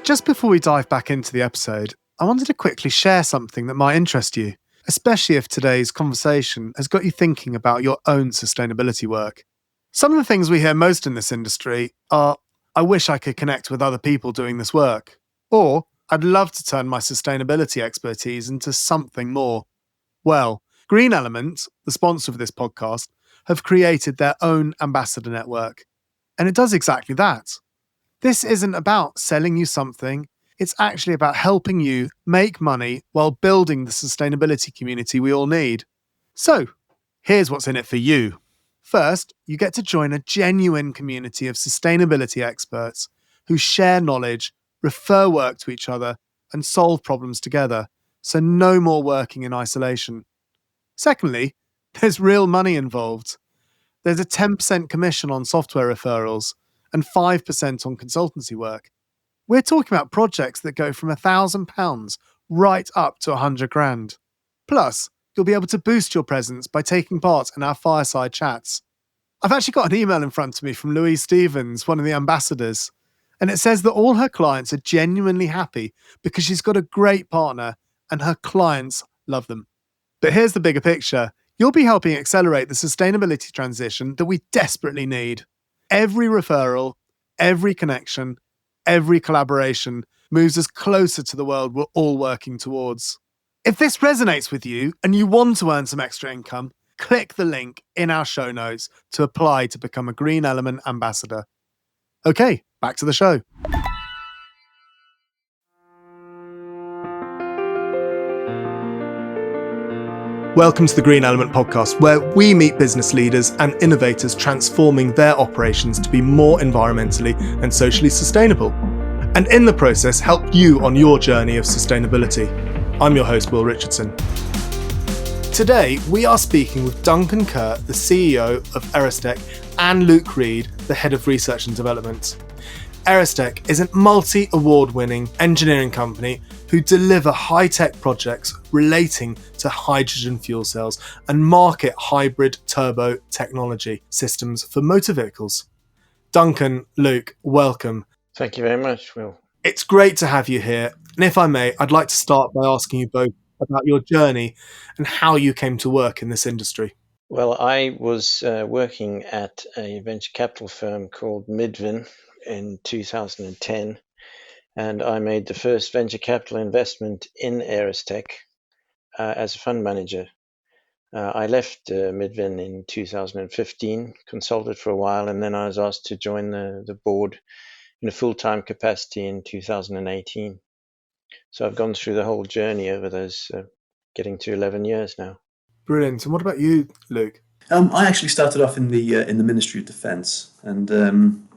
Just before we dive back into the episode, I wanted to quickly share something that might interest you, especially if today's conversation has got you thinking about your own sustainability work. Some of the things we hear most in this industry are, I wish I could connect with other people doing this work, or I'd love to turn my sustainability expertise into something more. Well, Green Element, the sponsor of this podcast, have created their own ambassador network. And it does exactly that. This isn't about selling you something. It's actually about helping you make money while building the sustainability community we all need. So, here's what's in it for you. First, you get to join a genuine community of sustainability experts who share knowledge, refer work to each other, and solve problems together. So no more working in isolation. Secondly, there's real money involved. There's a 10% commission on software referrals and 5% on consultancy work. We're talking about projects that go from £1,000 right up to 100 grand. Plus, you'll be able to boost your presence by taking part in our fireside chats. I've actually got an email in front of me from Louise Stevens, one of the ambassadors, and it says that all her clients are genuinely happy because she's got a great partner and her clients love them. But here's the bigger picture. You'll be helping accelerate the sustainability transition that we desperately need. Every referral, every connection, every collaboration moves us closer to the world we're all working towards. If this resonates with you and you want to earn some extra income, click the link in our show notes to apply to become a Green Element ambassador. Okay, back to the show. Welcome to the Green Element podcast, where we meet business leaders and innovators transforming their operations to be more environmentally and socially sustainable, and in the process help you on your journey of sustainability. I'm your host, Will Richardson. Today, we are speaking with Duncan Kerr, the CEO of Aeristech, and Luke Reed, the Head of Research and Development. Aeristech is a multi-award-winning engineering company who deliver high-tech projects relating to hydrogen fuel cells and market hybrid turbo technology systems for motor vehicles. Duncan, Luke, welcome. Thank you very much, Will. It's great to have you here. And if I may, I'd like to start by asking you both about your journey and how you came to work in this industry. Well, I was working at a venture capital firm called Midvin in 2010, and I made the first venture capital investment in Aeristech as a fund manager. I left Midvin in 2015, consulted for a while, and then I was asked to join the board in a full-time capacity in 2018. So I've gone through the whole journey over those getting to 11 years now. Brilliant. And what about you, Luke? I actually started off in the Ministry of Defence, and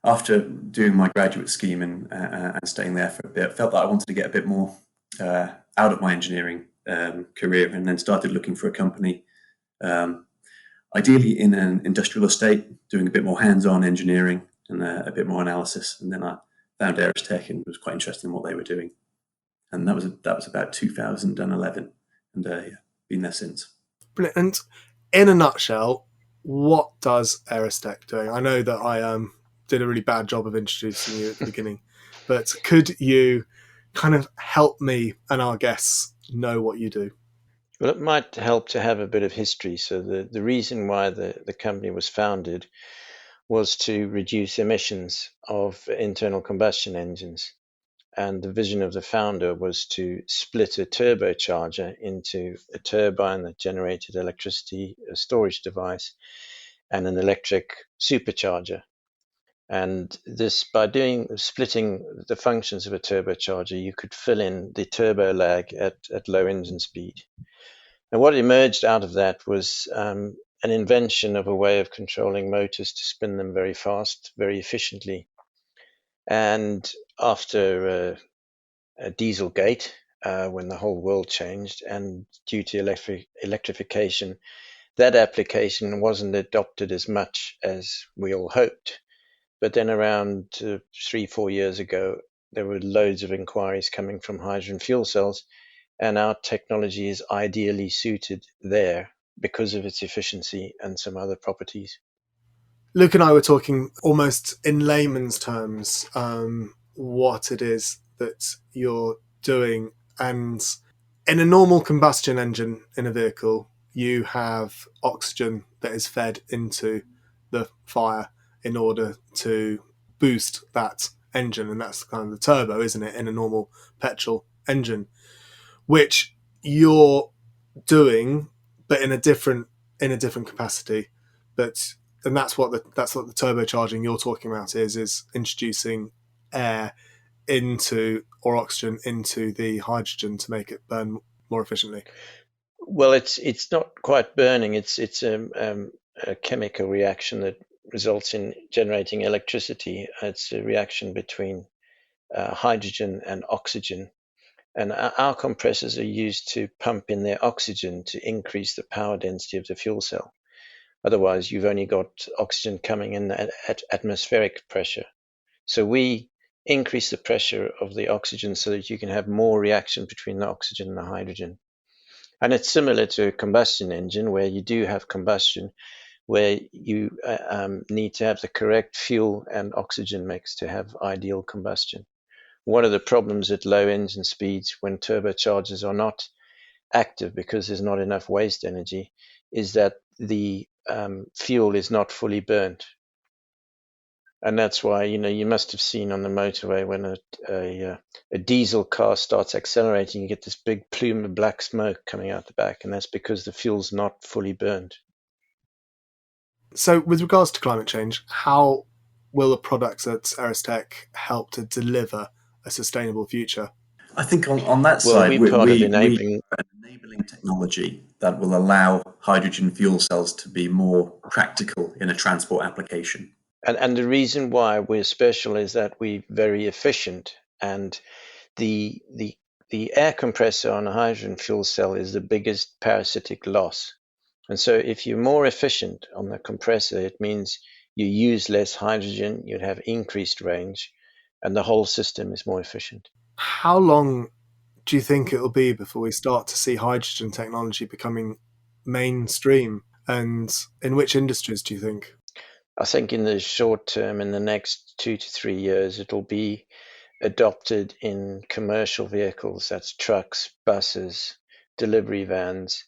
after doing my graduate scheme and staying there for a bit, felt that I wanted to get a bit more out of my engineering career, and then started looking for a company, ideally in an industrial estate, doing a bit more hands-on engineering and a bit more analysis. And then I found Aeristech and was quite interested in what they were doing. And that was about 2011, and been there since. Brilliant. And in a nutshell, what does Aeristech do? I know that I did a really bad job of introducing you at the beginning, but could you kind of help me and our guests know what you do? Well, it might help to have a bit of history. So the reason why the company was founded was to reduce emissions of internal combustion engines. And the vision of the founder was to split a turbocharger into a turbine that generated electricity, a storage device, and an electric supercharger. And this, by splitting the functions of a turbocharger, you could fill in the turbo lag at low engine speed. And what emerged out of that was an invention of a way of controlling motors to spin them very fast, very efficiently. And after Dieselgate, when the whole world changed, and due to electrification, that application wasn't adopted as much as we all hoped. But then around 3-4 years ago, there were loads of inquiries coming from hydrogen fuel cells, and our technology is ideally suited there because of its efficiency and some other properties. Luke and I were talking almost in layman's terms what it is that you're doing. And in a normal combustion engine in a vehicle, you have oxygen that is fed into the fire in order to boost that engine. And that's kind of the turbo, isn't it, in a normal petrol engine, which you're doing, but in a different capacity. And that's what the turbocharging you're talking about is introducing air into, or oxygen into, the hydrogen to make it burn more efficiently. Well, it's not quite burning. It's a chemical reaction that results in generating electricity. It's a reaction between hydrogen and oxygen. And our compressors are used to pump in their oxygen to increase the power density of the fuel cell. Otherwise, you've only got oxygen coming in at atmospheric pressure. So we increase the pressure of the oxygen so that you can have more reaction between the oxygen and the hydrogen. And it's similar to a combustion engine where you do have combustion, where you need to have the correct fuel and oxygen mix to have ideal combustion. One of the problems at low engine speeds when turbochargers are not active because there's not enough waste energy is that the fuel is not fully burnt. And that's why, you must have seen on the motorway when a diesel car starts accelerating, you get this big plume of black smoke coming out the back, and that's because the fuel's not fully burned. So, with regards to climate change, how will the products at Aeristech help to deliver a sustainable future? I think on that Well, side, we're part of we enabling. an enabling technology that will allow hydrogen fuel cells to be more practical in a transport application. And the reason why we're special is that we're very efficient, and the air compressor on a hydrogen fuel cell is the biggest parasitic loss. And so if you're more efficient on the compressor, it means you use less hydrogen, you'd have increased range, and the whole system is more efficient. How long do you think it will be before we start to see hydrogen technology becoming mainstream? And in which industries do you think? I think in the short term, in the next 2 to 3 years, it'll be adopted in commercial vehicles. That's trucks, buses, delivery vans,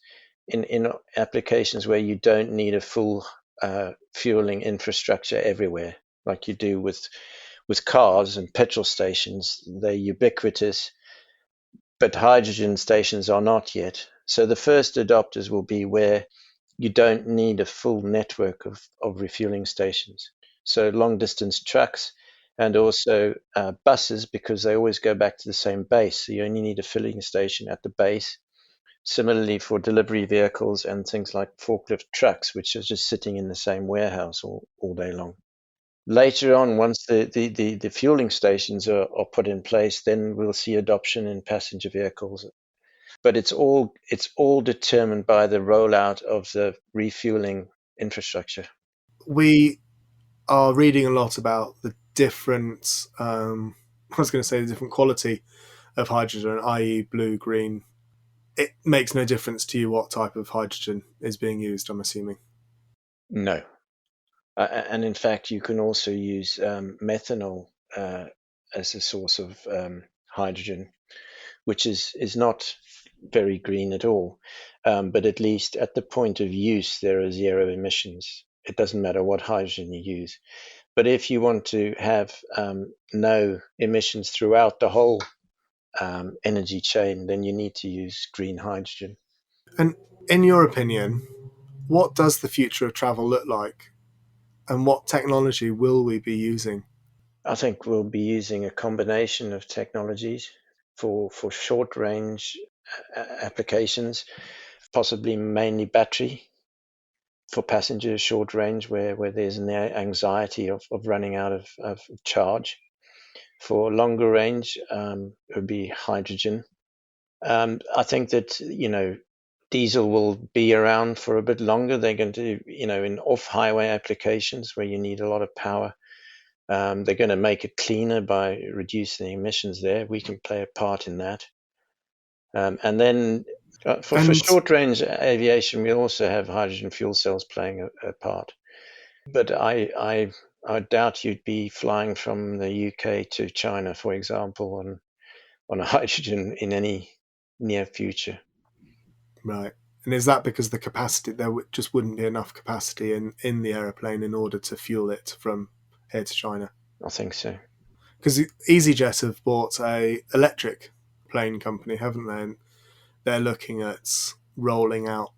in applications where you don't need a full fueling infrastructure everywhere, like you do with cars and petrol stations. They're ubiquitous, but hydrogen stations are not yet. So the first adopters will be where you don't need a full network of refueling stations. So long distance trucks and also buses, because they always go back to the same base. So you only need a filling station at the base. Similarly for delivery vehicles and things like forklift trucks, which are just sitting in the same warehouse all day long. Later on, once the fueling stations are put in place, then we'll see adoption in passenger vehicles. But it's all determined by the rollout of the refueling infrastructure. We are reading a lot about the different, I was going to say the different quality of hydrogen, i.e. blue, green. It makes no difference to you what type of hydrogen is being used, I'm assuming. No. And in fact, you can also use methanol as a source of hydrogen, which is not very green at all. But at least at the point of use, there are zero emissions. It doesn't matter what hydrogen you use. But if you want to have no emissions throughout the whole energy chain, then you need to use green hydrogen. And in your opinion, what does the future of travel look like? And what technology will we be using? I think we'll be using a combination of technologies for short range applications, possibly mainly battery for passenger short range where there's an anxiety of running out of charge. For longer range, it would be hydrogen. I think that, diesel will be around for a bit longer. They're going to, in off-highway applications where you need a lot of power, they're going to make it cleaner by reducing emissions there. We can play a part in that. And then for short range aviation, we also have hydrogen fuel cells playing a part. But I I doubt you'd be flying from the UK to China, for example, on a hydrogen in any near future. Right. And is that because the capacity, just wouldn't be enough capacity in the aeroplane in order to fuel it from here to China? I think so. Because EasyJet have bought a electric plane company, haven't they? And they're looking at rolling out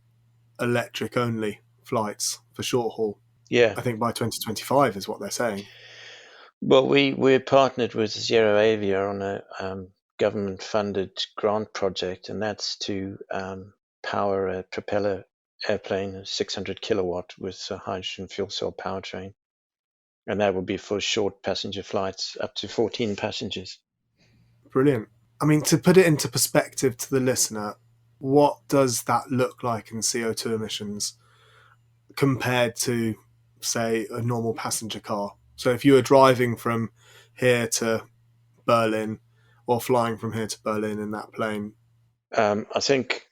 electric only flights for short haul. Yeah. I think by 2025 is what they're saying. Well, we're partnered with Zero Avia on a government-funded grant project, and that's to power a propeller airplane, a 600 kilowatt with a hydrogen fuel cell powertrain. And that would be for short passenger flights up to 14 passengers. Brilliant. I mean, to put it into perspective to the listener, what does that look like in CO2 emissions compared to, say, a normal passenger car? So if you were driving from here to Berlin or flying from here to Berlin in that plane. I think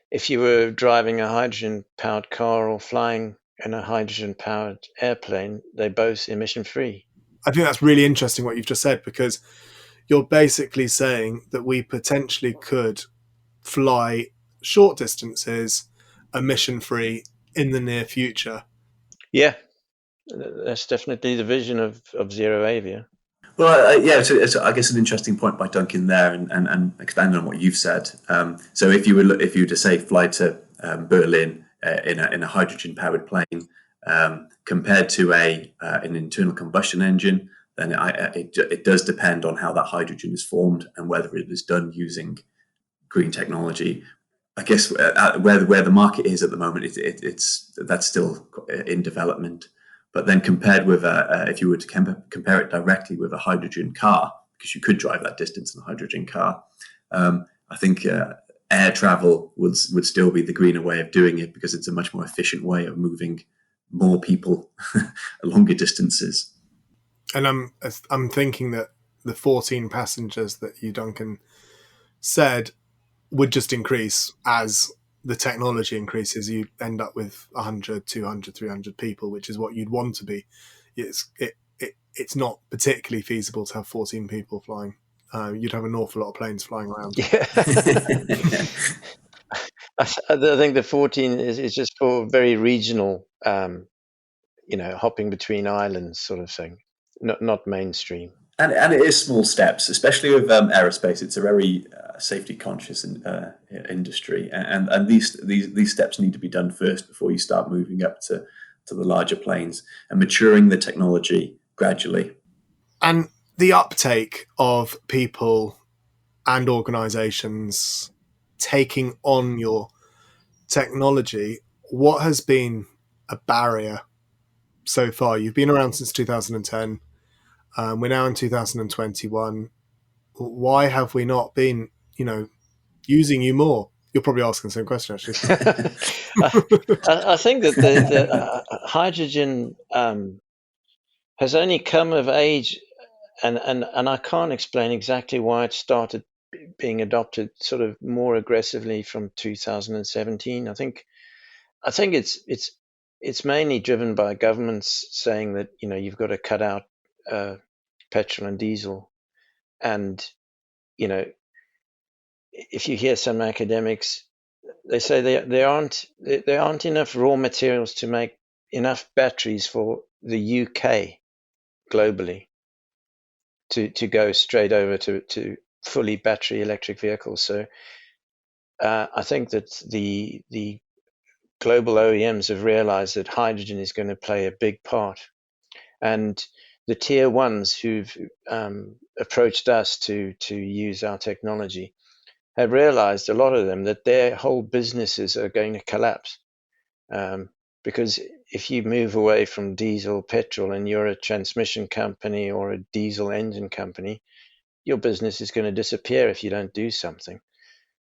if you were driving a hydrogen-powered car or flying in a hydrogen-powered airplane, they're both emission-free. I think that's really interesting what you've just said, because you're basically saying that we potentially could fly short distances emission-free in the near future. Yeah, that's definitely the vision of Zero Avia. Well, it's I guess an interesting point by Duncan there, and expanding on what you've said. So if you were to say fly to Berlin in a hydrogen powered plane, compared to an internal combustion engine, then it does depend on how that hydrogen is formed and whether it is done using green technology. I guess where the market is at the moment, that's still in development. But then compared with, if you were to compare it directly with a hydrogen car, because you could drive that distance in a hydrogen car, I think air travel would still be the greener way of doing it, because it's a much more efficient way of moving more people longer distances. And I'm thinking that the 14 passengers that you, Duncan, said would just increase as the technology increases. You end up with 100, 200, 300 people, which is what you'd want to be. It's not particularly feasible to have 14 people flying. You'd have an awful lot of planes flying around. Yeah. I think the 14 is just for very regional, hopping between islands sort of thing, not mainstream. And it is small steps, especially with aerospace. It's a very safety conscious industry, and these steps need to be done first before you start moving up to the larger planes and maturing the technology gradually. And the uptake of people and organizations taking on your technology, what has been a barrier so far? You've been around since 2010. We're now in 2021. Why have we not been, using you more? You're probably asking the same question, actually. I think that the hydrogen has only come of age, and I can't explain exactly why it started being adopted sort of more aggressively from 2017. I think it's mainly driven by governments saying that you've got to cut out petrol and diesel, and if you hear some academics, they say there aren't enough raw materials to make enough batteries for the UK globally to go straight over to fully battery electric vehicles. So I think that the global OEMs have realized that hydrogen is going to play a big part, and the tier ones who've approached us to use our technology have realized, a lot of them, that their whole businesses are going to collapse, because if you move away from diesel, petrol, and you're a transmission company or a diesel engine company, your business is going to disappear if you don't do something.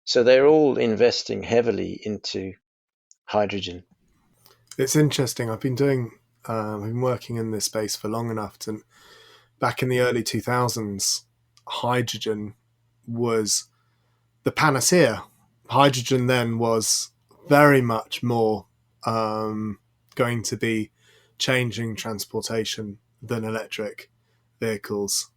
So they're all investing heavily into hydrogen. It's interesting. I've been working in this space for long enough to, back in the early 2000s, hydrogen was the panacea. Hydrogen then was very much more going to be changing transportation than electric vehicles.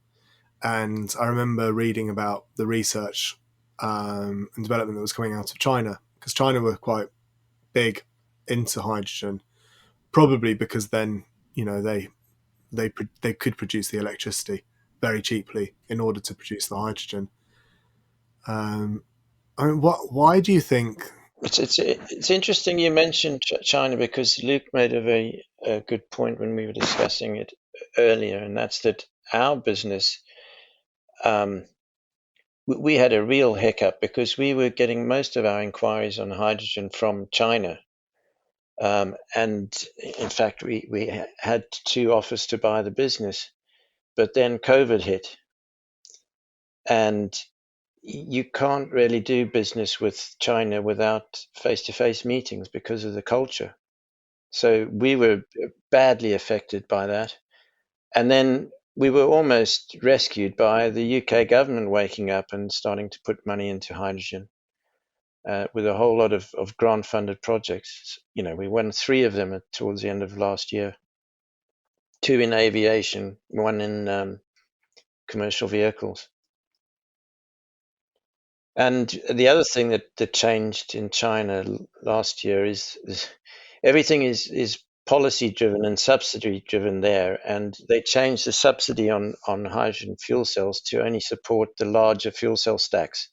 And I remember reading about the research and development that was coming out of China, because China were quite big into hydrogen, probably because then, they could produce the electricity very cheaply in order to produce the hydrogen. Why do you think? It's interesting you mentioned China, because Luke made a very good point when we were discussing it earlier, and that's that our business, we had a real hiccup because we were getting most of our inquiries on hydrogen from China. And in fact, we had 2 offers to buy the business, but then COVID hit, and you can't really do business with China without face-to-face meetings because of the culture. So we were badly affected by that. And then we were almost rescued by the UK government waking up and starting to put money into hydrogen with a whole lot of grant-funded projects. We won 3 of them towards the end of last year. 2 in aviation, 1 in commercial vehicles. And the other thing that changed in China last year is everything is policy driven and subsidy driven there, and they changed the subsidy on hydrogen fuel cells to only support the larger fuel cell stacks.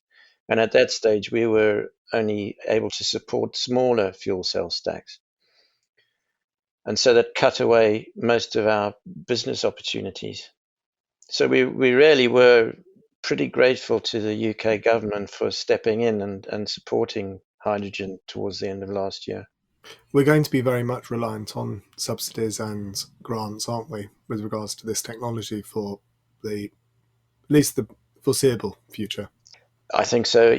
And at that stage, we were only able to support smaller fuel cell stacks. And so that cut away most of our business opportunities. So we really were pretty grateful to the UK government for stepping in and supporting hydrogen towards the end of last year. We're going to be very much reliant on subsidies and grants, aren't we, with regards to this technology for at least the foreseeable future? I think so.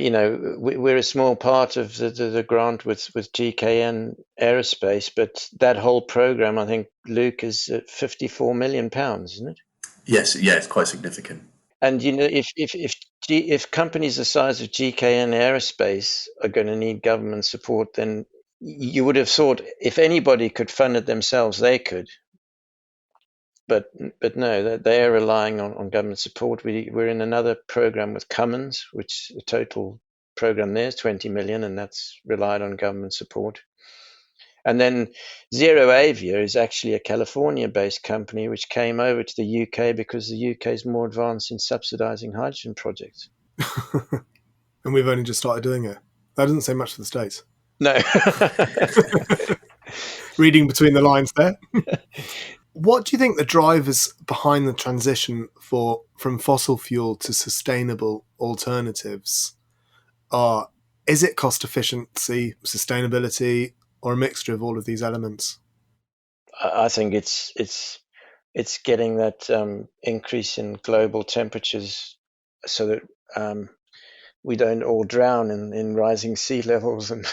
We're a small part of the grant with GKN Aerospace, but that whole program, I think, Luke, is at £54 million, isn't it? Yes, yeah, it's quite significant. And if companies the size of GKN Aerospace are going to need government support, then you would have thought if anybody could fund it themselves, they could. But no, they are relying on government support. We're in another program with Cummins, which the total program there is 20 million, and that's relied on government support. And then Zero Avia is actually a California-based company which came over to the UK because the UK is more advanced in subsidizing hydrogen projects. And we've only just started doing it. That doesn't say much for the States. No. Reading between the lines there. What do you think the drivers behind the transition from fossil fuel to sustainable alternatives are? Is it cost efficiency, sustainability, or a mixture of all of these elements? I think it's getting that increase in global temperatures so that we don't all drown in rising sea levels, and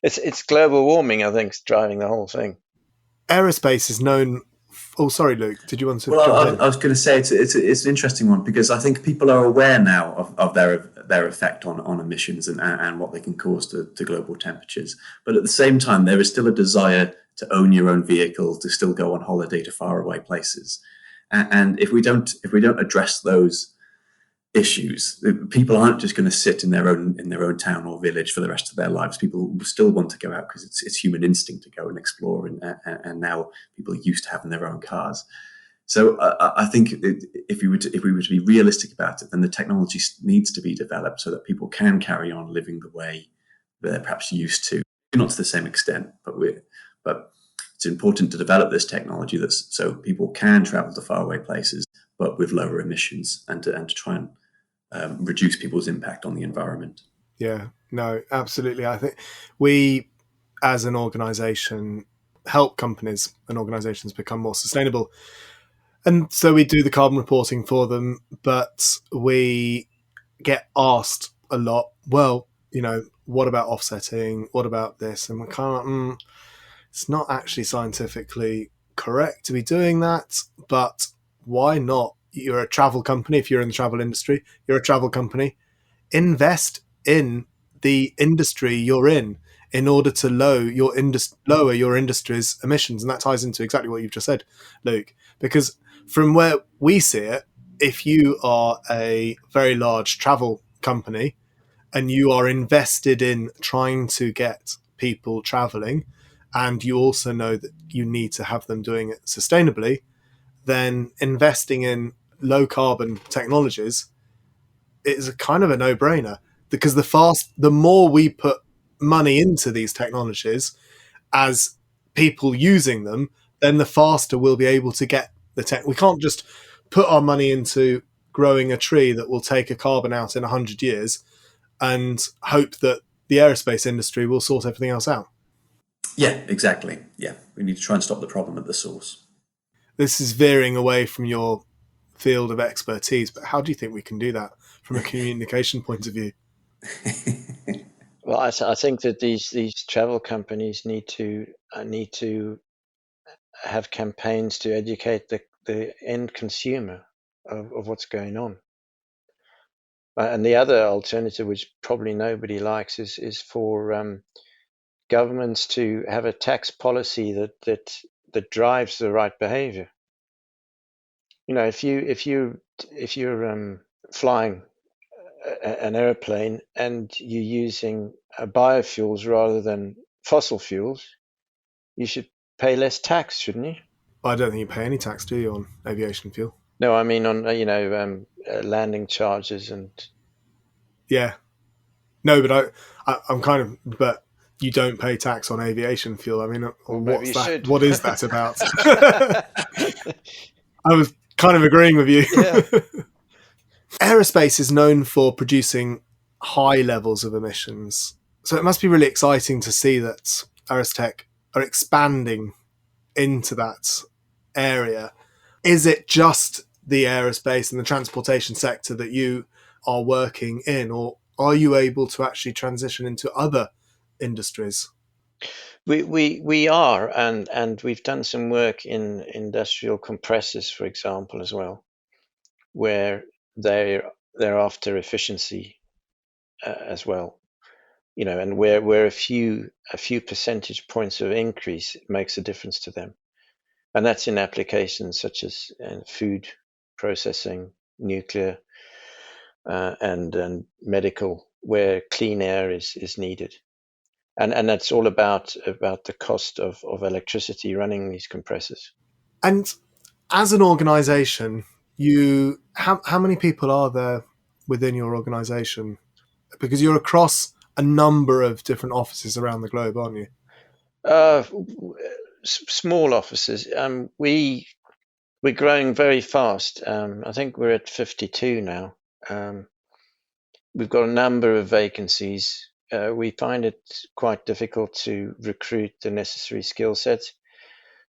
it's global warming, I think, is driving the whole thing. Aerospace is known. Oh, sorry, Luke. Did you want to? Well, I was going to say it's an interesting one because I think people are aware now of their effect on emissions and what they can cause to global temperatures. But at the same time, there is still a desire to own your own vehicle, to still go on holiday to faraway places. And if we don't address those issues, people aren't just going to sit in their own town or village for the rest of their lives. People still want to go out because it's human instinct to go and explore, and now people are used to having their own cars. So I think if we were to be realistic about it, then the technology needs to be developed so that people can carry on living the way they're perhaps used to, not to the same extent, but it's important to develop this technology so people can travel to faraway places, but with lower emissions, and to try and reduce people's impact on the environment. Yeah, no, absolutely. I think we, as an organisation, help companies and organisations become more sustainable. And so we do the carbon reporting for them, but we get asked a lot, well, what about offsetting? What about this? And we're kind of it's not actually scientifically correct to be doing that, but why not? You're a travel company. If you're in the travel industry, you're a travel company. Invest in the industry you're in. in order to lower your industry's emissions. And that ties into exactly what you've just said, Luke, because from where we see it, if you are a very large travel company and you are invested in trying to get people traveling, and you also know that you need to have them doing it sustainably, then investing in low carbon technologies is a kind of a no-brainer, because the more we put money into these technologies as people using them, then the faster we'll be able to get the tech. We can't just put our money into growing a tree that will take a carbon out in 100 years and hope that the aerospace industry will sort everything else out. Yeah, exactly. Yeah, we need to try and stop the problem at the source. This is veering away from your field of expertise, but how do you think we can do that from a communication point of view? Well, I think that these travel companies need to have campaigns to educate the end consumer of what's going on. And the other alternative, which probably nobody likes, is for governments to have a tax policy that drives the right behavior. You know, if you're flying an airplane and you're using biofuels rather than fossil fuels, you should pay less tax, shouldn't you? I don't think you pay any tax, do you, on aviation fuel? No, I mean on landing charges and. Yeah, no, but I'm kind of, but you don't pay tax on aviation fuel. I mean, Well, what's that? should. What is that about? I was kind of agreeing with you. Yeah. Aerospace is known for producing high levels of emissions, so it must be really exciting to see that Aeristech are expanding into that area. Is it just the aerospace and the transportation sector that you are working in, or are you able to actually transition into other industries? We are, and we've done some work in industrial compressors, for example, as well, where they're after efficiency as well. You know, and where a few percentage points of increase makes a difference to them, and that's in applications such as food processing, nuclear, and medical, where clean air is needed. And that's all about the cost of electricity running these compressors. And as an organization, how many people are there within your organization? Because you're across a number of different offices around the globe, aren't you? Small offices. We're growing very fast. I think we're at 52 now. We've got a number of vacancies. We find it quite difficult to recruit the necessary skill sets.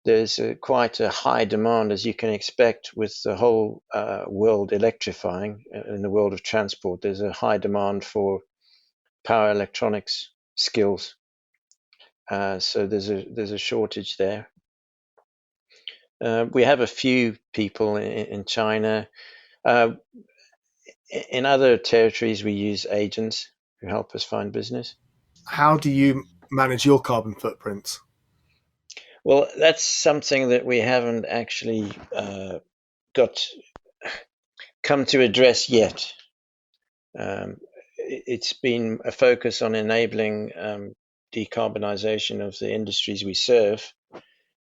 There's quite a high demand, as you can expect, with the whole world electrifying. In the world of transport, there's a high demand for power electronics skills. So there's a shortage there. We have a few people in China. In other territories, we use agents who help us find business. How do you manage your carbon footprint? Well, that's something that we haven't actually come to address yet. It's been a focus on enabling decarbonisation of the industries we serve.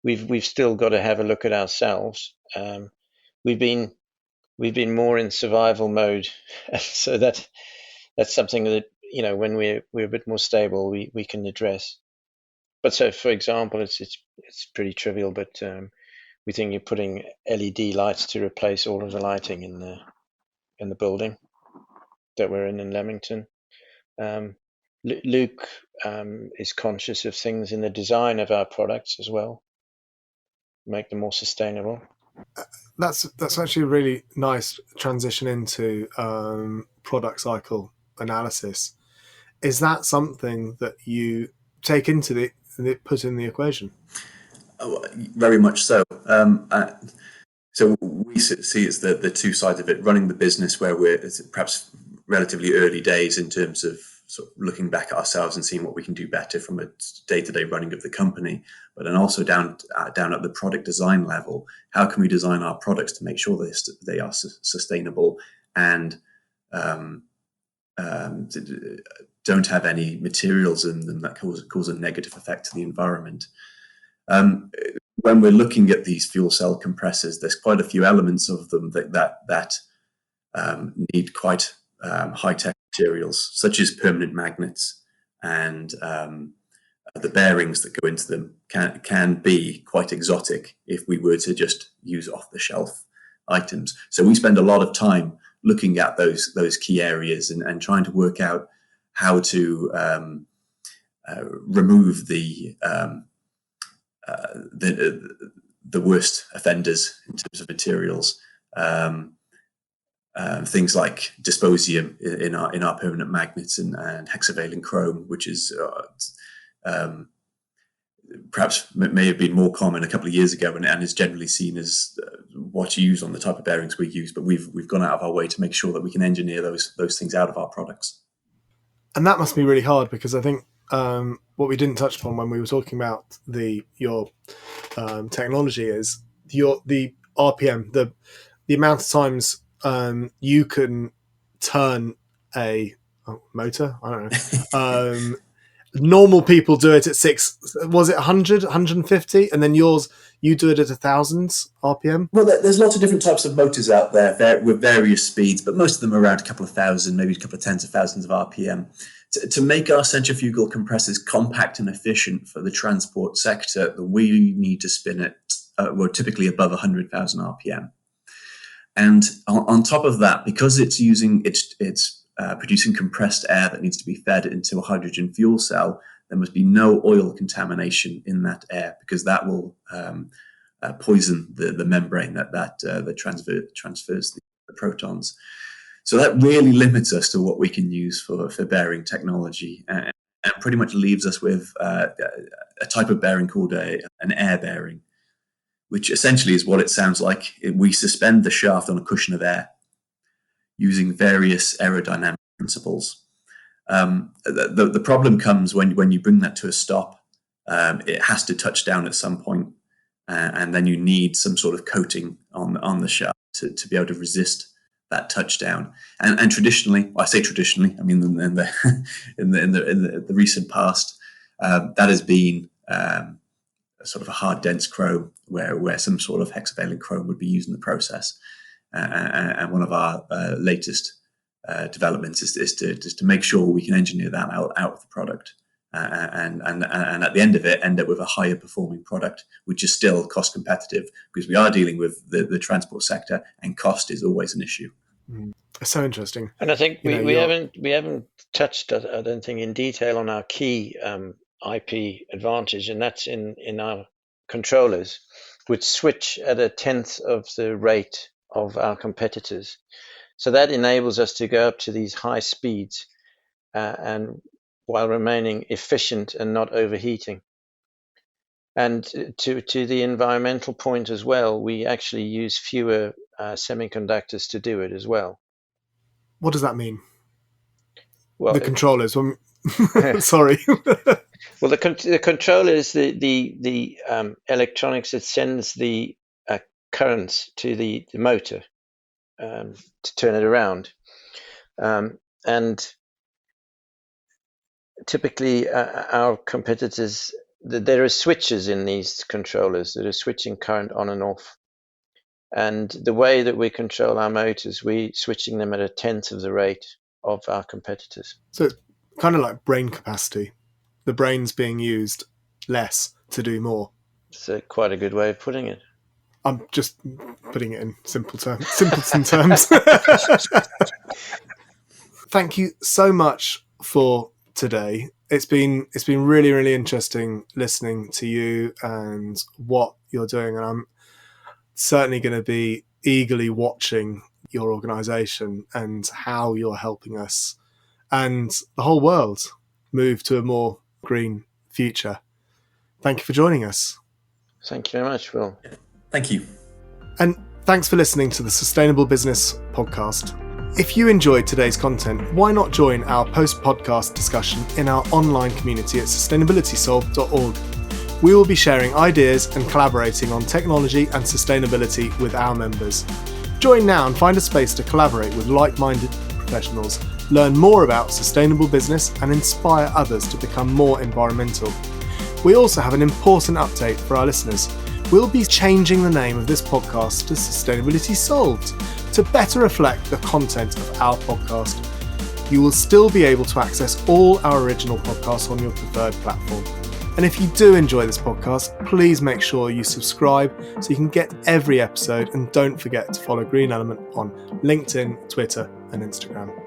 We've still got to have a look at ourselves. We've been more in survival mode, so that's something that, you know, when we're a bit more stable, we can address. But so, for example, it's pretty trivial, but we think you're putting LED lights to replace all of the lighting in the building that we're in Leamington. Luke is conscious of things in the design of our products as well, make them more sustainable. That's actually a really nice transition into product cycle analysis. Is that something that you take into put in the equation? Oh, very much so. So we see it's the two sides of it: running the business where we're perhaps relatively early days in terms of sort of looking back at ourselves and seeing what we can do better from a day-to-day running of the company, but then also down at the product design level. How can we design our products to make sure they are sustainable and don't have any materials in them that cause a negative effect to the environment? When we're looking at these fuel cell compressors, there's quite a few elements of them that need quite high-tech materials, such as permanent magnets, and the bearings that go into them can be quite exotic if we were to just use off-the-shelf items. So we spend a lot of time looking at those key areas and trying to work out how to remove the worst offenders in terms of materials. Things like dysprosium in our permanent magnets and hexavalent chrome, which is perhaps may have been more common a couple of years ago and is generally seen as what's used on the type of bearings we use. But we've gone out of our way to make sure that we can engineer those things out of our products. And that must be really hard, because I think what we didn't touch upon when we were talking about your technology is the RPM, the amount of times you can turn a motor. I don't know. Normal people do it at 100, 150, and then you do it at 1,000 RPM? Well, there's lots of different types of motors out there with various speeds, but most of them are around a couple of thousand, maybe a couple of tens of thousands of RPM. To make our centrifugal compressors compact and efficient for the transport sector, we need to spin it, typically above 100,000 RPM. And on top of that, because it's producing compressed air that needs to be fed into a hydrogen fuel cell, there must be no oil contamination in that air, because that will poison the membrane that transfers the protons. So that really limits us to what we can use for bearing technology, and pretty much leaves us with a type of bearing called an air bearing, which essentially is what it sounds like. We suspend the shaft on a cushion of air using various aerodynamic principles. The problem comes when you bring that to a stop. It has to touch down at some point, and then you need some sort of coating on the shaft to be able to resist that touchdown. And traditionally, I say traditionally, I mean in the recent past, that has been sort of a hard, dense chrome where some sort of hexavalent chrome would be used in the process. And one of our latest developments is to make sure we can engineer that out of the product, and at the end of it, end up with a higher performing product, which is still cost competitive, because we are dealing with the transport sector, and cost is always an issue. It's so interesting. And I think we haven't touched, I don't think, in detail on our key IP advantage, and that's in our controllers, which switch at 1/10 of the rate of our competitors. So that enables us to go up to these high speeds and while remaining efficient and not overheating. And to the environmental point as well, we actually use fewer semiconductors to do it as well. What does that mean? Well, the controllers. Sorry. Well, the controller is the electronics that sends the currents to the motor to turn it around, and typically our competitors, there are switches in these controllers that are switching current on and off, and the way that we control our motors, we're switching them at 1/10 of the rate of our competitors. So it's kind of like brain capacity. The brain's being used less to do more. It's quite a good way of putting it. I'm just putting it in simpleton terms. Thank you so much for today. It's been really, really interesting listening to you and what you're doing, and I'm certainly going to be eagerly watching your organisation and how you're helping us and the whole world move to a more green future. Thank you for joining us. Thank you very much, Will. Thank you. And thanks for listening to the Sustainable Business Podcast. If you enjoyed today's content, why not join our post-podcast discussion in our online community at sustainabilitysolved.org. We will be sharing ideas and collaborating on technology and sustainability with our members. Join now and find a space to collaborate with like-minded professionals, learn more about sustainable business and inspire others to become more environmental. We also have an important update for our listeners. We'll be changing the name of this podcast to Sustainability Solved to better reflect the content of our podcast. You will still be able to access all our original podcasts on your preferred platform. And if you do enjoy this podcast, please make sure you subscribe so you can get every episode, and don't forget to follow Green Element on LinkedIn, Twitter and Instagram.